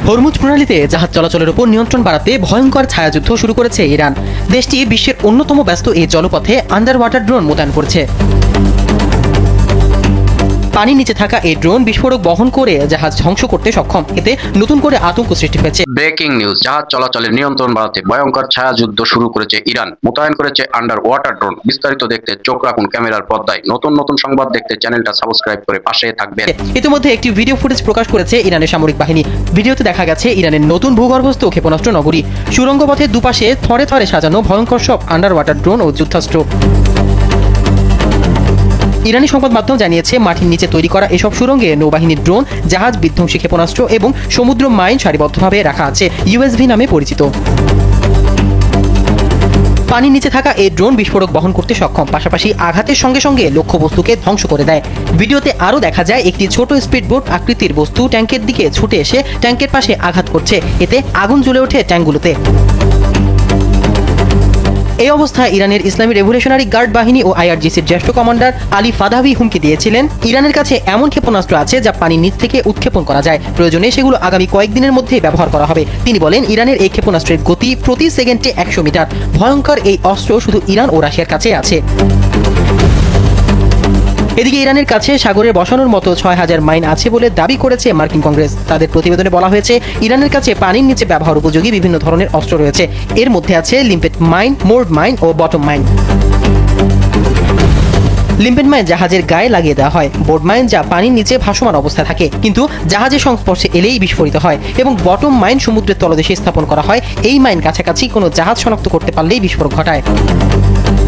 Hormuz প্রণালীতে জাহাজ চলাচলের উপর নিয়ন্ত্রণ বাড়াতে ভয়ঙ্কর ছায়াযুদ্ধ শুরু করেছে ইরান। দেশটি বিশ্বের অন্যতম ব্যস্ত এই জলপথে আন্ডার ওয়াটার ড্রোন মোতায়েন করছে। পানির নিচে থাকা এই ড্রোন বিস্ফোরক বহন করে জাহাজ ধ্বংস করতে সক্ষম। এতে নতুন করে আতঙ্ক সৃষ্টি হয়েছে। ব্রেকিং নিউজ, জাহাজ চলাচলের নিয়ন্ত্রণ বাড়াতে ভয়ঙ্কর ছায়াযুদ্ধ শুরু করেছে ইরান, মোতায়েন করেছে আন্ডার ওয়াটার ড্রোন। বিস্তারিত দেখতে চোখ রাখুন ক্যামেরার পর্দায়। নতুন নতুন সংবাদ দেখতে চ্যানেলটা সাবস্ক্রাইব করে পাশে থাকবেন। ইতিমধ্যে একটি ভিডিও ফুটেজ প্রকাশ করেছে ইরানের সামরিক বাহিনী। ভিডিওতে দেখা গেছে ইরানের নতুন ভূগর্ভস্থ ক্ষেপণাস্ত্র নগরী। সুড়ঙ্গ পথের দুপাশে থরে থরে সাজানো ভয়ঙ্কর সব আন্ডার ওয়াটার ড্রোন ও যুদ্ধাস্ত্র। ইরানি সংবাদ মাধ্যম জানিয়েছে, মাটির নিচে তৈরি করা এসব সুড়ঙ্গে নৌবাহিনীর ড্রোন, জাহাজ বিধ্বংসী ক্ষেপণাস্ত্র এবং সমুদ্র মাইন সারিবদ্ধভাবে রাখা আছে। ইউএসভি নামে পরিচিত। পানির নিচে থাকা এই ড্রোন বিস্ফোরক বহন করতে সক্ষম, পাশাপাশি আঘাতের সঙ্গে সঙ্গে লক্ষ্যবস্তুকে ধ্বংস করে দেয়। ভিডিওতে আরও দেখা যায় একটি ছোট স্পিডবোট আকৃতির বস্তু ট্যাঙ্কের দিকে ছুটে এসে ট্যাঙ্কের পাশে আঘাত করছে। এতে আগুন জ্বলে ওঠে ট্যাঙ্কগুলোতে। এই অবস্থায় ইরানের ইসলামী রেভলিউশনারি গার্ড বাহিনী ও আইআরজিসির জ্যেষ্ঠ কমান্ডার আলী ফাদাভি হুমকি দিয়েছিলেন, ইরানের কাছে এমন ক্ষেপণাস্ত্র আছে যা পানির নিচ থেকে উৎক্ষেপণ করা যায়। প্রয়োজনে সেগুলো আগামী কয়েকদিনের মধ্যেই ব্যবহার করা হবে। তিনি বলেন, ইরানের এই ক্ষেপণাস্ত্রের গতি প্রতি সেকেন্ডে 100 মিটার। ভয়ঙ্কর এই অস্ত্র শুধু ইরান ও রাশিয়ার কাছে আছে। এদিকে ইরানের কাছে সাগরে বসানোর মতো 6000 মাইন আছে বলে দাবি করেছে মার্কিন কংগ্রেস। তাদের প্রতিবেদনে বলা হয়েছে, ইরানের কাছে পানির নিচে ব্যবহার উপযোগী বিভিন্ন ধরনের অস্ত্র রয়েছে। এর মধ্যে আছে লিম্পেট মাইন, মোর্ড মাইন ও বটম মাইন। লিম্পেট মাইন জাহাজের গায়ে লাগিয়ে দেওয়া হয়। বোর্ড মাইন যা পানির নিচে ভাসমান অবস্থায় থাকে কিন্তু জাহাজের সংস্পর্শে এলেই বিস্ফোরিত হয়, এবং বটম মাইন সমুদ্রের তলদেশে স্থাপন করা হয়। এই মাইন কাছাকাছি কোনো জাহাজ শনাক্ত করতে পারলেই বিস্ফোরক ঘটায়।